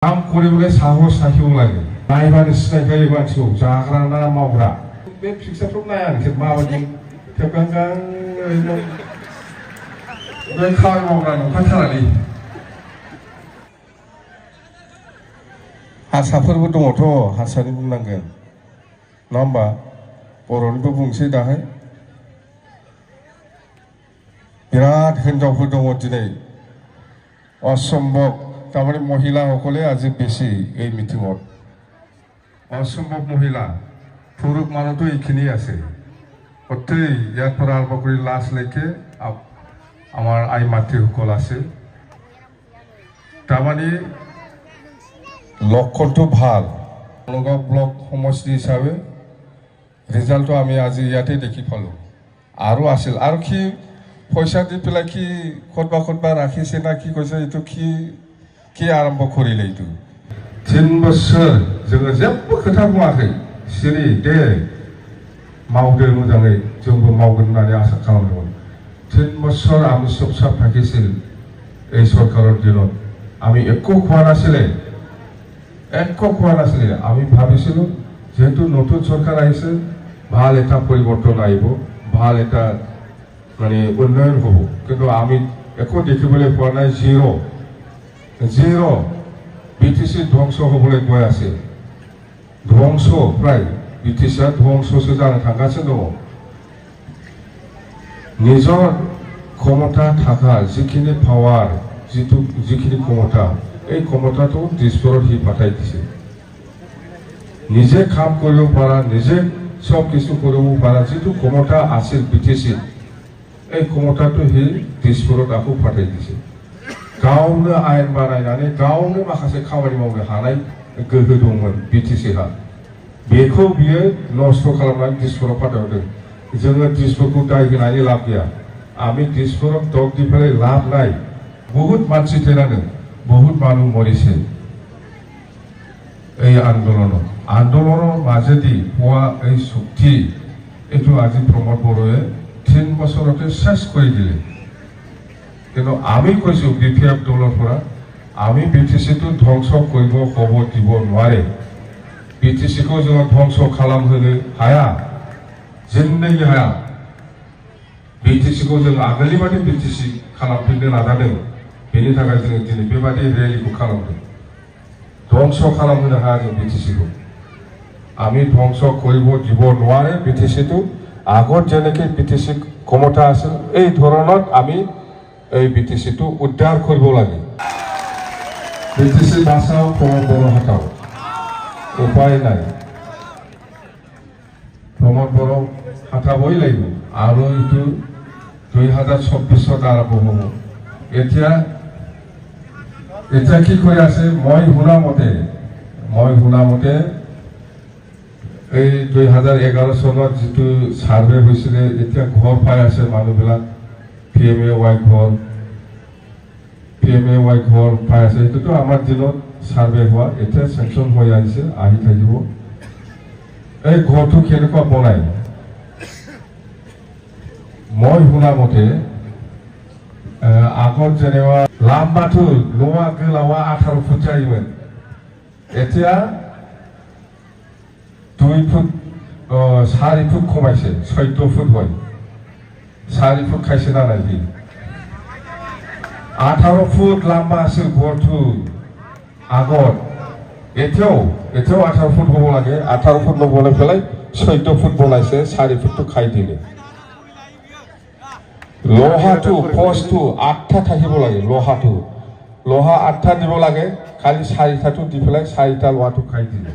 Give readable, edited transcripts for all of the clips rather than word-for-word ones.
다음 고려의 사후 사히올라니 나이바는 시나이가 예관치고 자그라 나라 마오라 내 픽사품 나야 그 마오니 대강강 왜 카이 마오라는 판타라니 하사फोरबो दङथ' हारसानि बुंनांगोन नङा होमबा बर'निबो बुंसै दाहाय बिराद हिनजावफोर दङ दिनै असम्भव तारमाने महिलाসকলে আজি বেছি এই মিটিঙত অসম্ভৱ মহিলা পুৰুষ মানুহতো এইখিনি আছে গোটেই ইয়াৰ পৰা আৰম্ভ কৰি লাষ্টলৈকে আমাৰ আই মাতৃসকল আছে তাৰমানে লক্ষণটো ভাল নগাঁও ব্লক সমষ্টি হিচাপে ৰিজাল্টটো আমি আজি ইয়াতে দেখি পালোঁ আৰু আছিল আৰু কি পইচা দি পেলাই কি ক'তবা ৰাখিছে না কি কৈছে এইটো কি आरम्भ करिले इदु 3 बोसोर जोङो जेबो खोथा बुङाखै सिरि दे मावदो मोजाङै जोंबो मावगोन होननानै आसा खालामदोंमोन 3 बोसोर আমি চুপচাপ থাকিছিল এই সরকারের দিনত আমি একো খোৱা নাছিলে আমি ভাবিছিলো যেহেতু নতুন সরকার আহিছে ভাল এটা পরিবর্তন আহিব ভাল এটা মানে উন্নয়ন হ'ব কিন্তু আমি একো দেখিবলৈ পোৱা নাই জিৰ' বিটিসি ধ্বংস হবলৈ গৈ আছে ধ্বংস প্ৰায় বিটিসিয়া ধ্বংসসो जानो थांगासिनो दङ নিজৰ ক্ষমতা থাকা যিখিনি পাৱাৰ যিখিনি ক্ষমতা এই ক্ষমতাটো দিশপৰত হি পাঠাই দিছে নিজে কাম কৰিব পৰা নিজে সব কিছু কৰিব পৰা যিটো ক্ষমতা আছিল বিটিসি এই ক্ষমতাটো হি দিশপৰত আকৌ পাঠাই দিছে गावनो आयेन बानायनानै गावनो माखासे खामानि मावनो हानाय गोहो दंमोन बिटिसिहा बेखौ बियो नष्ट खालामनानै दिसपुराव फाथायहरदों जोङो दिसपुरखौ दाय होनानै लाब गैया আমি দিসপুরক দগ দি ফেলে লাভ নাই বহুত মানসি थैनांदों বহুত মানুহ মৰিছে এই আন্দোলনৰ মাজেদি পোৱা এই শক্তি এইটো আজি প্ৰমোদ বড়োৱে 3 বছৰতে শেষ কৰি দিলে কিন্তু আমি কৈছো বিপিএফ দলৰ পৰা আমি বিটিসিটো ধ্বংস কৰিব হ'ব দিব নোৱাৰে বিটিসিखौ जोङो ধ্বংস खालामहोनो हाया जिन्दगी हाया बिटिसिखौ जों आगोलनि बादि बिटिसि खालामफिननो नाजादों बेनि थाखाय जोङो दिनै बेबादि रेलिखौ खालामदों ধ্বংস खालामहोनो हाया जों बिटिसिखौ আমি ধ্বংস কৰিব দিব নোৱাৰে বিটিসিটো আগত যেনেকৈ বিটিসি ক্ষমতা আছিল এই ধৰণত আমি এই বিটিসিটো উদ্ধাৰ কৰিব লাগে বিটিসি বাঁচাও প্ৰমোদ বড়ো হটাও উপায় নাই প্ৰমোদ বড়ো হটাবই লাগিব আৰু এইটো 2024 আৰম্ভ হ'ব এতিয়া কি কৰি আছে মই শুনা মতে এই 2011 চনত যিটো সাৰ্ভে হৈছিল এতিয়া ঘৰ পাই আছে মানুহবিলাক PMA वाई ঘৰ পাই আছে এটোতো আমাৰ দিনত সাৰ্ভে হোৱা এটা সেকশন হৈ আহিছে আহি থাকিব এই ঘৰটো কেনেকুৱা বনাই মই শুনা মতে আগত যেনেবা লাম্বাটো ন'आ गोलावा 18 ফুট जायोमोन এতিয়া 2 ফুট 4 ফুট কমাইছে 14 ফুট হয় 4 ফুট খাইছে না নাই 18 ফুট লম্বা আছিল ঘৰটো আগত এতিয়াও 18 ফুট হ'ব লাগে 18 ফুট নবনাই পেলাই 14 ফুট বনাইছে 4 ফুটটো খাই দিলে লোহাটো পোষ্টটো 8টা থাকিব লাগে লোহা 8টা দিব লাগে খালি 4টাটো দি পেলাই 4টা লোহাটো খাই দিলে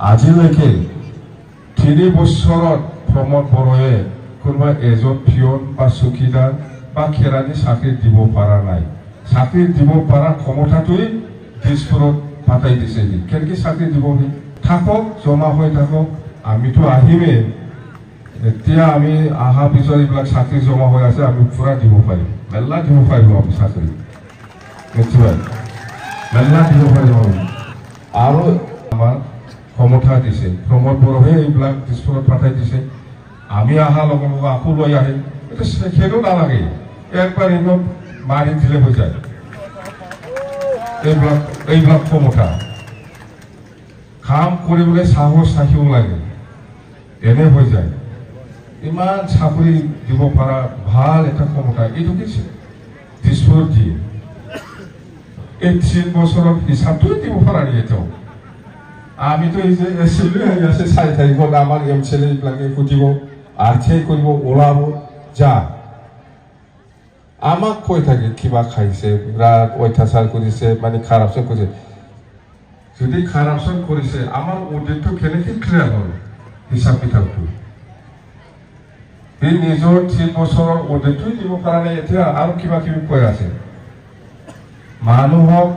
আজিলৈকে 3 বছৰত প্ৰমোদ বড়োৱে কোনোবা এজন পিয়ন বা চকীদাৰ বা খেৰানি চাকৰি দিব পৰা নাই চাকৰি দিব পৰা ক্ষমতাটোই দিসপুৰত পাঠাই দিছে কেনেকৈ চাকৰি দিব থাকক জমা হৈ থাকক আমিতো আহিমেই এতিয়া আমি আহা পিছত এইবিলাক চাকৰি জমা হৈ আছে আমি পুৰা দিব পাৰিম মেলা দিব পাৰিম আমি চাকৰি নিশ্চয় মেলা দিব পাৰিম আৰু আমাৰ ক্ষমতা দিছে প্ৰমোদ বড়োৱে এইবিলাক দিসপুৰত পাঠাই দিছে আমি আহা লগে লগে আকৌ লৈ আহিম এটা সেইটো নালাগে একবাৰ ইমান মাৰি দিলে হৈ যায় এইবিলাক ক্ষমতা কাম কৰিবলৈ সাহস থাকিব লাগে এনে হৈ যায় ইমান চাকৰি দিব পৰা ভাল এটা ক্ষমতা এইটো কিছু দিছপুৰ দিয়ে এই 3 বছৰৰ হিচাপটোৱে দিব পৰা নাই এতিয়াও আমিতো এই যে এসএলএ আছে চাই থাকিব আমাৰ এমসিএলএ বিলাকে সুধিব আৰ্থিক কৰিব ওলাব যা আমাক কৈ থাকে কিবা খাইছে বিৰাট অত্যাচাৰ কৰিছে মানে কাৰাপশ্যন কৰিছে যদি কাৰাপশ্যন কৰিছে আমাৰ অডিটটো কেনেকৈ ক্লিয়াৰ হ'ল হিচাপ কিতাপটো এই নিজৰ 3 বছৰৰ অডিটটো দিব পৰা নাই এতিয়া আৰু কিবা কিবি কৈ আছে মানুহক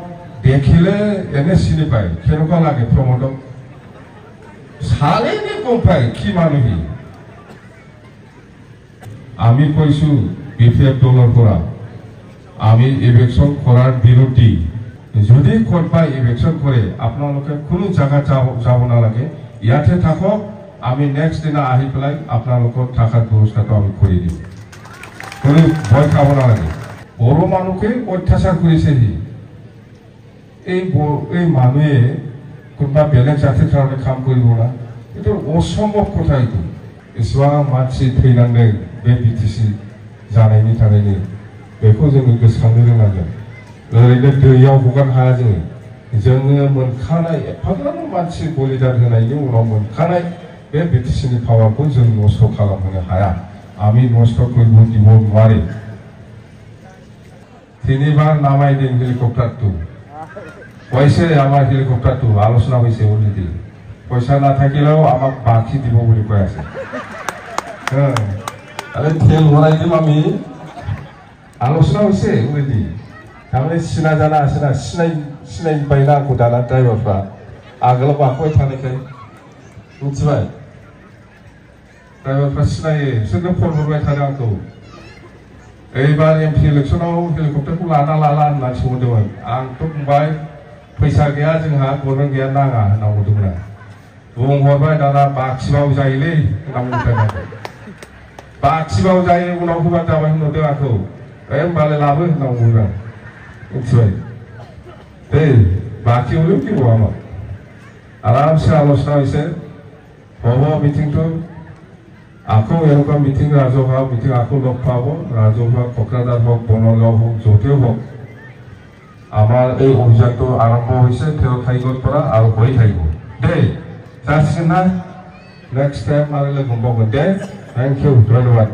দেখিলে এনে চিনি পায় কেনেকুৱা লাগে প্ৰমোদক চালে নে গম পায় কি মানুহ আমি কৈছো বিপিএফ দলৰ পৰা আমি ইলেকশ্যন কৰাৰ বিৰোধী যদি কোনোবাই ইলেকশ্যন কৰে আপোনালোকে কোনো জায়গা যাব নালাগে ইয়াতে থাকক আমি নেক্সট দিনা আহি পেলাই আপোনালোকৰ থাকাৰ ব্যৱস্থাটো আমি কৰি দিম কোনো ভয় খাব নালাগে বড়ো মানুহকে অত্যাচাৰ কৰিছে সি এই মানুহে কোনোবা বেলেগ জাতিৰ কাৰণে কাম কৰিব না এইটো অসম্ভৱ কথা এইটো এसेबां मानसि थैनांदों बे बिटिसि जानायनि थाखायनो बेखौ जोङो गोसोखांनो रोंनांगोन ओरैनो दैयाव हगारनो हाया जोङो मोनखानाय एफाग्राब मानसि बलिदान होनायनि उनाव मोनखानाय बे बिटिसिनि पावारखौ जों नस्थ' खालामहोनो हाया আমি নষ্ট কৰিব দিব নোৱাৰিম তিনিবাৰ নামাই দিম হেলিকপ্টাৰটো পইচা আমাৰ হেলিকপ্টাৰটো আলোচনা হৈছে অলৰেডি পইচা নাথাকিলেও আমাক বাকি দিব বুলি কৈ আছে আরে তেল ভরাই দিম আমি আলোচনা হয়েছে অলরেডি তারমানে সিনা জানা আছে না সিনাই বাইনা आंखौ दाना ड्राइभारफ्रा आगोलाव बाखबाय थानायखाय मिथिबाय ड्राइभारफ्रा सिनायो बिसोरनो फन हरबाय थादों आंखौ এইবার एमपि इलेक्शनाव हेलिकप्टारखौ लाना लाला होननानै सोंदोंमोन आंथ' बुंबाय फैसा गैया जोंहा गभर्नमेन्ट गैया नाङा होनना बुंदोंमोन आं बुंहरबाय दाना बाखिबाबो जायोलै होनना बुंबाय बाखिबाबो जायो उनाव होबा जाबाय होनहरदों आंखौ होमबालाय लाबो होनना बुंदों मिथिबाय बाकी হলেও কি হবো আমার আরামসে আলোচনা হয়েছে হব মিটিংটো আকৌ এনেকুৱা মিটিং ৰাজহুৱা মিটিং আকৌ লগ পাব ৰাজহুৱা কোকৰাঝাৰ হওক বনগাঁও হওক য'তেও হওক আমাৰ এই অভিযানটো আৰম্ভ হৈছে 13 তাৰিখৰ পৰা আৰু হৈ থাকিব দেই যাচ্ছেন না নেক্সট টাইম আৰু লগ পাব দে থ্যাংক ইউ ধন্যবাদ